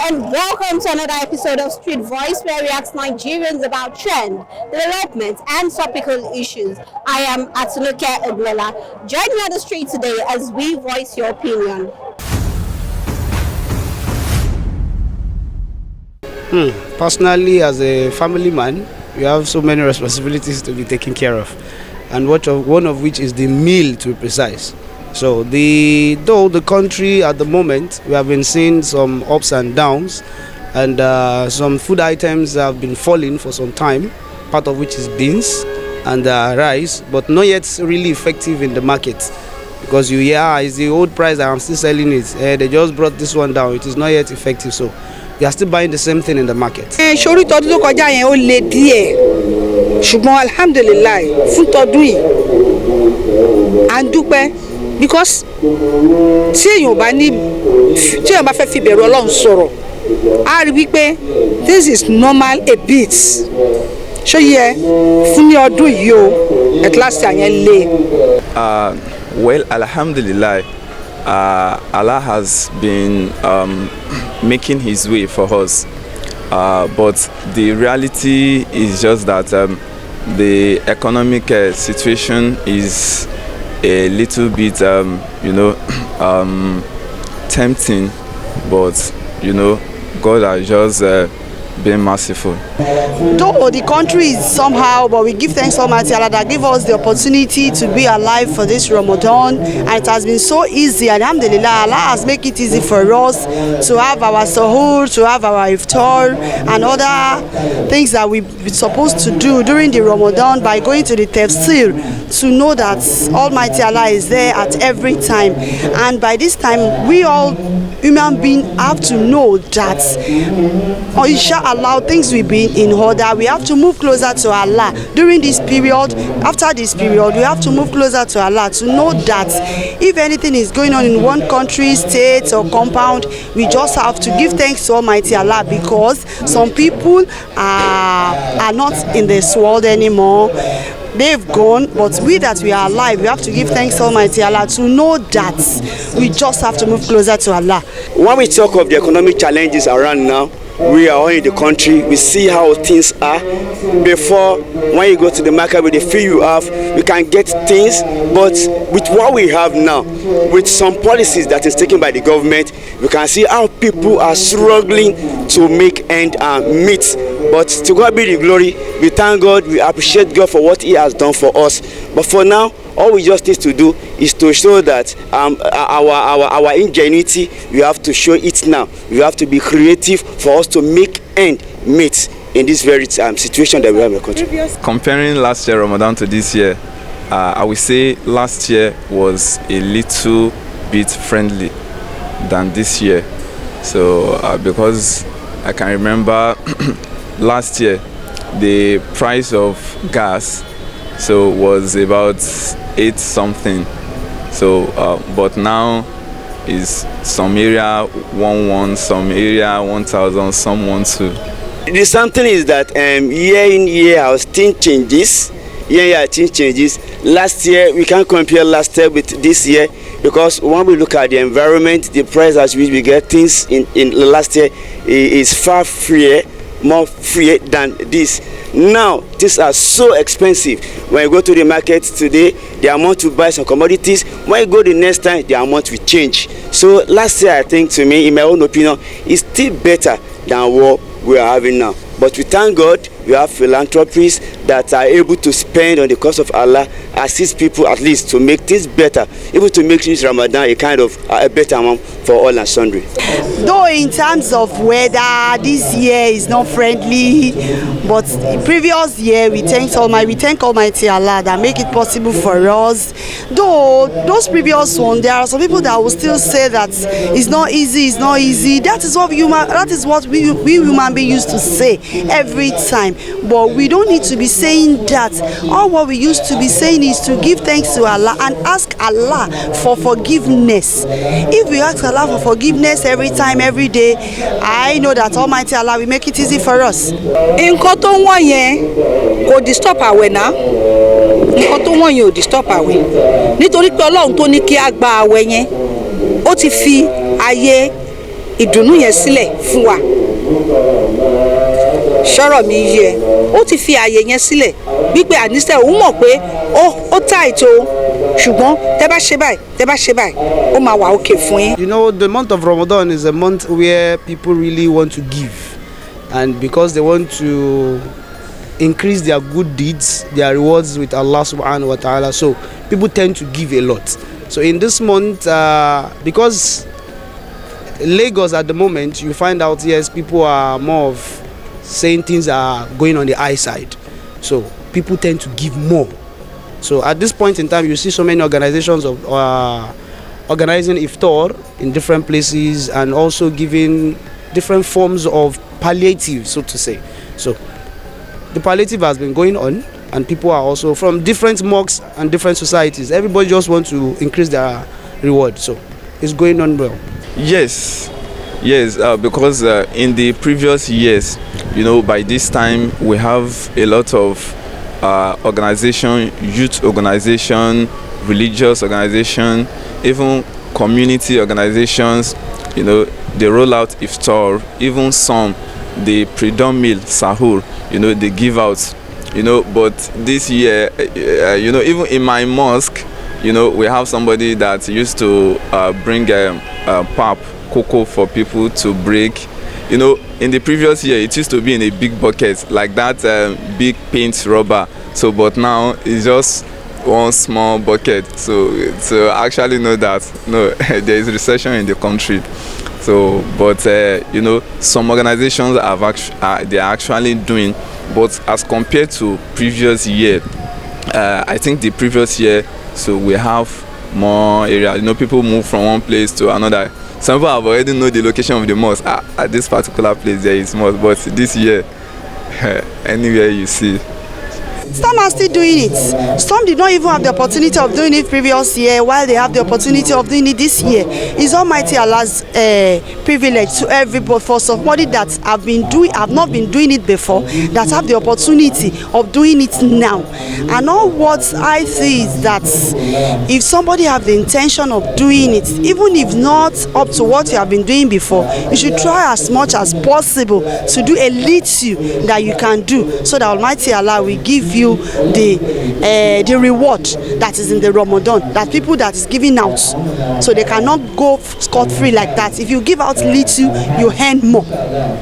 and welcome to another episode of Street Voice, where we ask Nigerians about trend, development, and topical issues. I am Atunuke Eglola. Join me on the street today as we voice your opinion. Personally, as a family man, you have so many responsibilities to be taken care of, and one of which is the meal, to be precise. So though the country at the moment, we have been seeing some ups and downs, and some food items have been falling for some time, part of which is beans and rice, but not yet really effective in the market, because it's the old price that I'm still selling it. They just brought this one down. It is not yet effective, so they are still buying the same thing in the market. Ṣorí tọdún tó kọjá yẹn ó le díẹ̀, ṣùgbọ́n alhamdulillah fún tọdún yìí à ń dúpẹ́, because tí èèyàn bá fẹ́ fi bẹ̀rù Ọlọ́run sọ̀rọ̀ á rí wípé this is normal a bit. Ṣó yẹ fún ní ọdún yìí o at last yẹn lé. Well, alhamdulillah, Allah has been making his way for us, but the reality is just that the economic situation is a little bit tempting, but God has just been merciful. Though the country is somehow, but we give thanks Almighty Allah that give us the opportunity to be alive for this Ramadan, and it has been so easy. Alhamdulillah, Allah has made it easy for us to have our sahur, to have our iftar, and other things that we're supposed to do during the Ramadan by going to the tafsir, to know that Almighty Allah is there at every time. And by this time, we all human beings have to know that inshallah things will be in order. We have to move closer to Allah during this period. After this period, we have to move closer to Allah to know that if anything is going on in one country, state or compound, we just have to give thanks to Almighty Allah, because some people are not in this world anymore. They've gone, but we that we are alive, we have to give thanks to Almighty Allah to know that we just have to move closer to Allah. When we talk of the economic challenges around now, we are all in the country, we see how things are. Before, when you go to the market with the fee you have, you can get things, but with what we have now, with some policies that is taken by the government, we can see how people are struggling to make end meet. But to God be the glory. We thank God, we appreciate God for what he has done for us. But for now, all we just need to do is to show that our ingenuity, we have to show it now. We have to be creative for us to make end meet in this very situation that we have in the country. Comparing last year Ramadan to this year, I would say last year was a little bit friendly than this year. So because I can remember last year the price of gas was about 8 something, but now is some area 11, some area 1,000, some 12. The something is that year in year out things changes. Things changes. Last year we can't compare last year with this year, because when we look at the environment, the price at which we get things in last year is far more free than this. Now these are so expensive. When you go to the market today, the amount to buy some commodities, when you go the next time, the amount will change. So last year, I think, to me, in my own opinion, is still better than what we are having now. But we thank God we have philanthropies that are able to spend on the cause of Allah, assist people at least to make things better, able to make this Ramadan a kind of a better amount for all and sundry. Though in terms of weather, this year is not friendly, but the previous year we thank Almighty Allah that make it possible for us. Though those previous ones, there are some people that will still say that it's not easy. That is what we human beings used to say every time. But we don't need to be saying that. All what we used to be saying is to give thanks to Allah and ask Allah for forgiveness. If we ask Allah for forgiveness every time, every day, I know that Almighty Allah will make it easy for us. Nǹkan tó wọ́n yẹn kò disturb àwẹ̀ náà. Nǹkan tó wọ́n yẹn ò disturb àwẹ̀. Nítorí pé Ọlọ́run tó ní kí a gba àwẹ̀ yẹn, ó ti fi ayé ìdùnnú yẹn sílẹ̀ fún wa ṣọ́rọ̀ mi yẹ ó ti fi ààyè yẹn sílẹ̀ wípé àníṣe òun mọ̀ pé ó tà ètò ṣùgbọ́n tẹ́ bá ṣe báyìí ó máa wà òkè fún yín. You know, the month of Ramadan is a month where people really want to give, and because they want to increase their good deeds, their rewards with Allah subhanahu wa ta'ala, so people tend to give a lot. So in this month, because Lagos at the moment, you find out, yes, people are more of saying things are going on the high side, so people tend to give more. So at this point in time, you see so many organizations of organizing iftar in different places and also giving different forms of palliative, so to say. So the palliative has been going on, and people are also from different mosques and different societies. Everybody just wants to increase their reward, so it's going on well. Yes, because in the previous years, you know, by this time we have a lot of organization, youth organization, religious organization, even community organizations. You know, they roll out iftar, even some the pre-dawn meal sahur, you know, they give out, you know. But this year, you know, even in my mosque, you know, we have somebody that used to bring pap cocoa for people to break. You know, in the previous year, it used to be in a big bucket, like that big paint rubber. So, but now it's just one small bucket. So actually know that, no, there is recession in the country. So, but, you know, some organizations they are actually doing, but as compared to previous year, I think the previous year, so we have more area. You know, people move from one place to another. Some people have already know the location of the mosque. At this particular place there is mosque, but this year, anywhere you see. Some are still doing it. Some did not even have the opportunity of doing it previous year, while they have the opportunity of doing it this year. It's Almighty Allah's privilege to everybody, for somebody that have not been doing it before, that have the opportunity of doing it now. And all what I see is that if somebody have the intention of doing it, even if not up to what you have been doing before, you should try as much as possible to do a little that you can do, so that Almighty Allah will give you the reward that is in the Ramadan, that people that is giving out, so they cannot go scot-free like that. If you give out little, you earn more.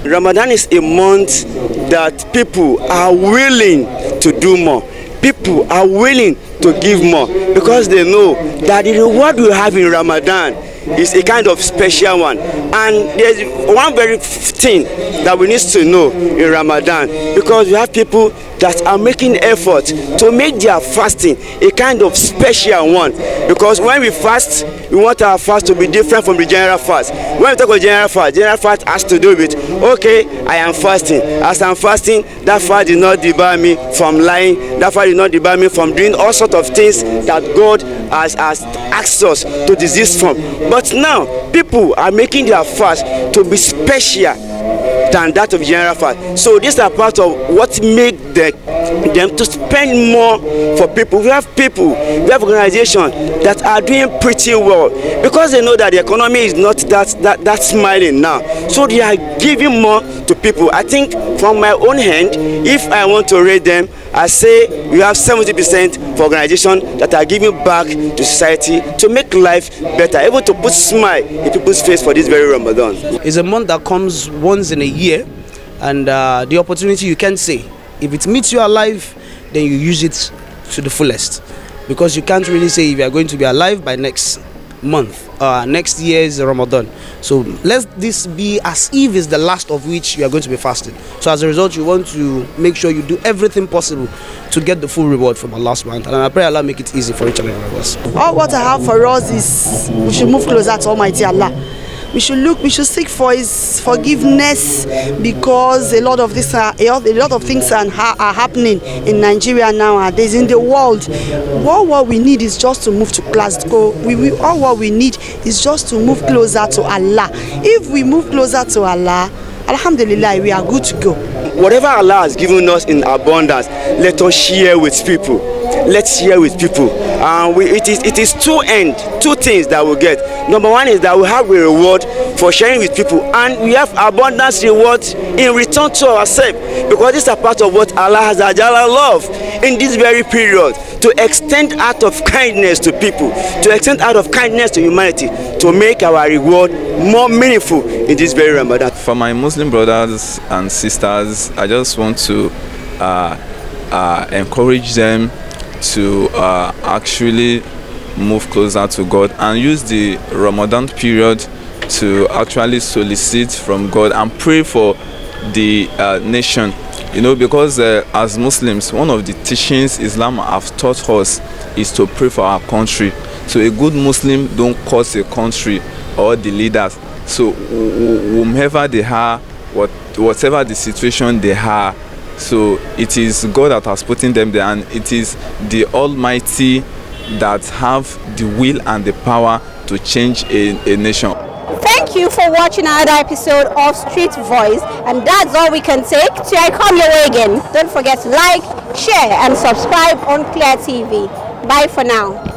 Ramadan is a month that people are willing to do more. People are willing to give more because they know that the reward we have in Ramadan is a kind of special one. And there's one very thing that we need to know in Ramadan, because we have people that are making effort to make their fasting a kind of special one. Because when we fast, we want our fast to be different from the general fast. When we talk about general fast has to do with, okay, I am fasting. As I'm fasting, that fast did not debar me from lying. That fast did not debar me from doing all sorts of things that God has asked us to desist from. But now, people are making their fast to be special than that of general fast. So these are part of what make them to spend more for people. We have organizations that are doing pretty well because they know that the economy is not that smiling now. So they are giving more to people. I think from my own hand, if I want to rate them, I say we have 70% for organizations that are giving back to society to make life better, able to put smile in people's face for this very Ramadan. It's a month that comes once in a year, and the opportunity, you can say, if it meets you alive, then you use it to the fullest, because you can't really say if you are going to be alive by next month. Next year is Ramadan, so let this be as if it's the last of which you are going to be fasting. So as a result, you want to make sure you do everything possible to get the full reward from Allah subhanahu wa ta'ala, and I pray Allah make it easy for each and every one of us. All what I have for us is we should move closer to Almighty Allah. We should seek for His forgiveness, because a lot of things are happening in Nigeria nowadays, in the world. What we need is just to move to Glasgow. All what we need is just to move closer to Allah. If we move closer to Allah, Alhamdulillah, we are good to go. whatever Allah has given us in abundance, let us share with people. Let's share with people. It is two things that we get. Number one is that we have a reward for sharing with people, and we have abundance reward in return to ourselves, because this is a part of what Allah has love in this very period, to extend out of kindness to people, to extend out of kindness to humanity, to make our reward more meaningful in this very Ramadan. For my Muslim brothers and sisters, I just want to encourage them to actually move closer to God and use the Ramadan period to actually solicit from God and pray for the nation. You know, because as Muslims, one of the teachings Islam have taught us is to pray for our country. So a good Muslim don't curse a country or the leaders. So whomever they are, whatever the situation they are, so it is God that has put in them there, and it is the Almighty that have the will and the power to change a nation. Thank you for watching another episode of Street Voice, and that's all we can take till I come your way again. Don't forget to like, share and subscribe on Clear TV. Bye for now.